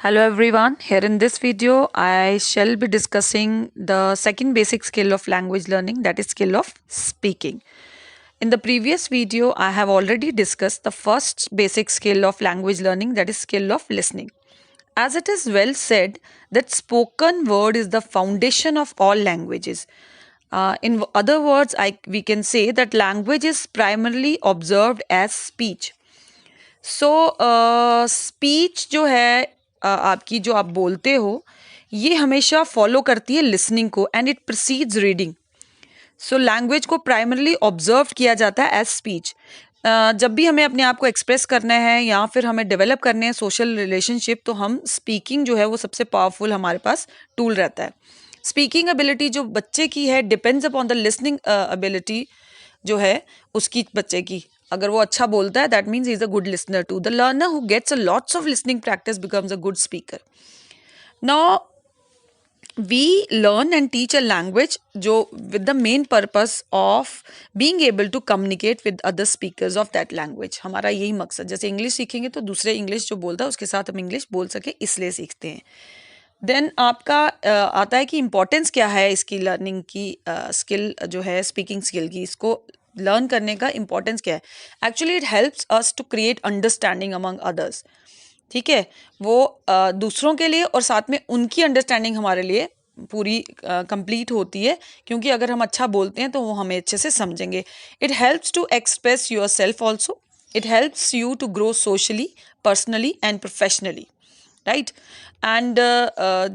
Hello everyone, here in this video I shall be discussing the second basic skill of language learning, that is skill of speaking. In the previous video I have already discussed the first basic skill of language learning, that is skill of listening. As it is well said that spoken word is the foundation of all languages. In other words, we can say that language is primarily observed as speech. So speech जो है आपकी जो आप बोलते हो ये हमेशा follow करती है लिसनिंग को and it proceeds reading. So language को प्राइमरली ऑब्जर्व किया जाता है एज स्पीच. जब भी हमें अपने आप को एक्सप्रेस करना है या फिर हमें डेवलप करने हैं सोशल रिलेशनशिप, तो हम स्पीकिंग जो है वो सबसे पावरफुल हमारे पास टूल रहता है. स्पीकिंग एबिलिटी जो बच्चे की है depends upon the listening ability जो है उसकी बच्चे की. अगर वो अच्छा बोलता है that means he is a good listener too. The learner who gets a lots of listening practice becomes a good speaker. Now we learn and teach a language जो with the main purpose of being able to communicate with other speakers of that language. हमारा यही मकसद, जैसे English सीखेंगे तो दूसरे English जो बोलता है उसके साथ हम इंग्लिश बोल सके इसलिए सीखते हैं. देन आपका आता है कि इम्पोर्टेंस क्या है इसकी लर्निंग की, स्किल जो है स्पीकिंग स्किल की, इसको लर्न करने का इम्पोर्टेंस क्या है. Actually it helps us to create understanding among others. ठीक है, वो दूसरों के लिए और साथ में उनकी अंडरस्टैंडिंग हमारे लिए पूरी कंप्लीट होती है, क्योंकि अगर हम अच्छा बोलते हैं तो वो हमें अच्छे से समझेंगे. It helps to express yourself also. It helps you to grow socially, personally and professionally, right. And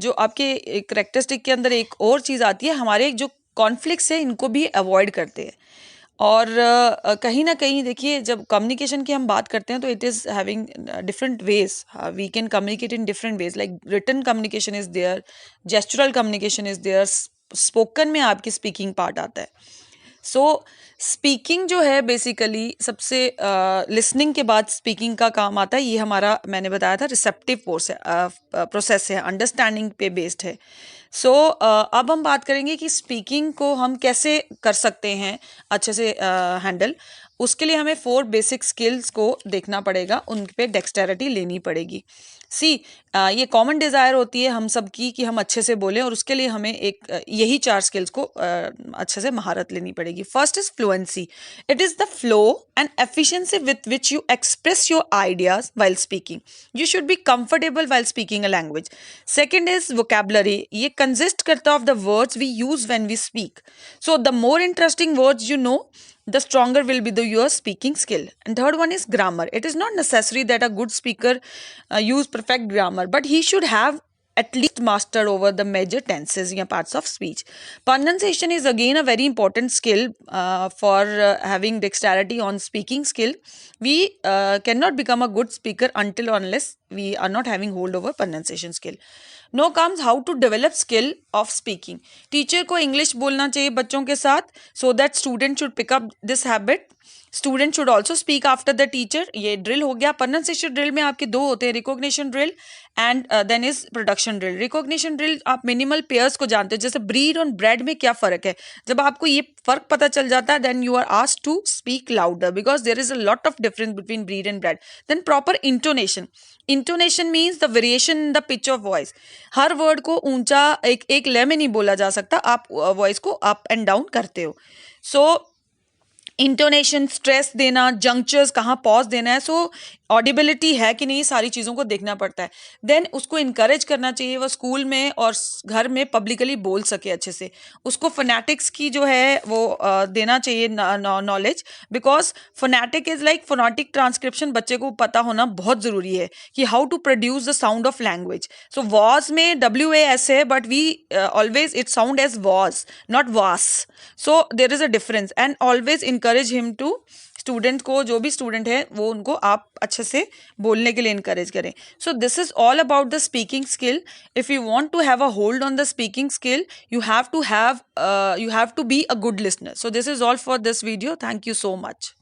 जो आपके करेक्टरिस्टिक के अंदर एक और चीज़ आती है, हमारे जो कॉन्फ्लिक्ट्स है इनको भी अवॉइड करते हैं. और कहीं ना कहीं देखिए, जब कम्युनिकेशन की हम बात करते हैं तो it is having different ways. We can communicate in different ways, like written communication is there, gestural communication is there, spoken में आपकी स्पीकिंग पार्ट आता है. सो स्पीकिंग जो है बेसिकली सबसे लिसनिंग के बाद स्पीकिंग का काम आता है. ये हमारा मैंने बताया था रिसेप्टिव प्रोसेस है, अंडरस्टैंडिंग पे बेस्ड है. सो अब हम बात करेंगे कि स्पीकिंग को हम कैसे कर सकते हैं अच्छे से हैंडल. उसके लिए हमें 4 बेसिक स्किल्स को देखना पड़ेगा, उन पे डेक्सटेरिटी लेनी पड़ेगी. सी ये कॉमन डिज़ायर होती है हम सब की कि हम अच्छे से बोलें, और उसके लिए हमें यही 4 स्किल्स को अच्छे से महारत लेनी पड़ेगी. First is fluency. It is the flow and efficiency with which you express your ideas while speaking. You should be comfortable while speaking a language. Second is vocabulary. ये कंसिस्ट करता of the words we use when we speak. So the more interesting words you know, the stronger will be your speaking skill. And third one is grammar. It is not necessary that a good speaker use perfect grammar, but he should have at least mastered over the major tenses in parts of speech. Pronunciation is again a very important skill for having dexterity on speaking skill. We cannot become a good speaker until unless we are not having hold over pronunciation skill. Now comes how to develop skill of speaking. Teacher को English बोलना चाहिए बच्चों के साथ, so that student should pick up this habit. Student should also speak after the teacher. ये drill हो गया. Pronunciation drill में आपके 2 होते हैं, recognition drill and then is production drill. Recognition drill आप मिनिमल पेयर्स को जानते हो, जैसे ब्रीड और ब्रेड में क्या फ़र्क है. जब आपको ये फ़र्क पता चल जाता है then you are asked to speak louder, because there is a lot of difference between breed and bread. Then proper intonation. Intonation means the variation in the pitch of voice. हर वर्ड को ऊंचा एक लय में नहीं बोला जा सकता, आप वॉइस को अप एंड डाउन करते हो. सो इंटोनेशन, स्ट्रेस देना, जंक्चर्स कहाँ पॉज देना है, सो ऑडिबिलिटी है कि नहीं, सारी चीज़ों को देखना पड़ता है. देन उसको इनकरेज करना चाहिए वो स्कूल में और घर में पब्लिकली बोल सके अच्छे से. उसको फोनेटिक्स की जो है वो देना चाहिए knowledge, because phonetic is like phonetic transcription बच्चे को पता होना बहुत ज़रूरी है कि how to produce the sound of language. So was में WAS है, but we always it sound as was, not was. So there is a difference and always encourage him to, student को, जो भी स्टूडेंट है वो उनको आप अच्छे से बोलने के लिए इनकरेज करें. So this is all about the speaking skill. If you want to have a hold on the speaking skill, you have to be a good listener. So this is all for this video. Thank you so much.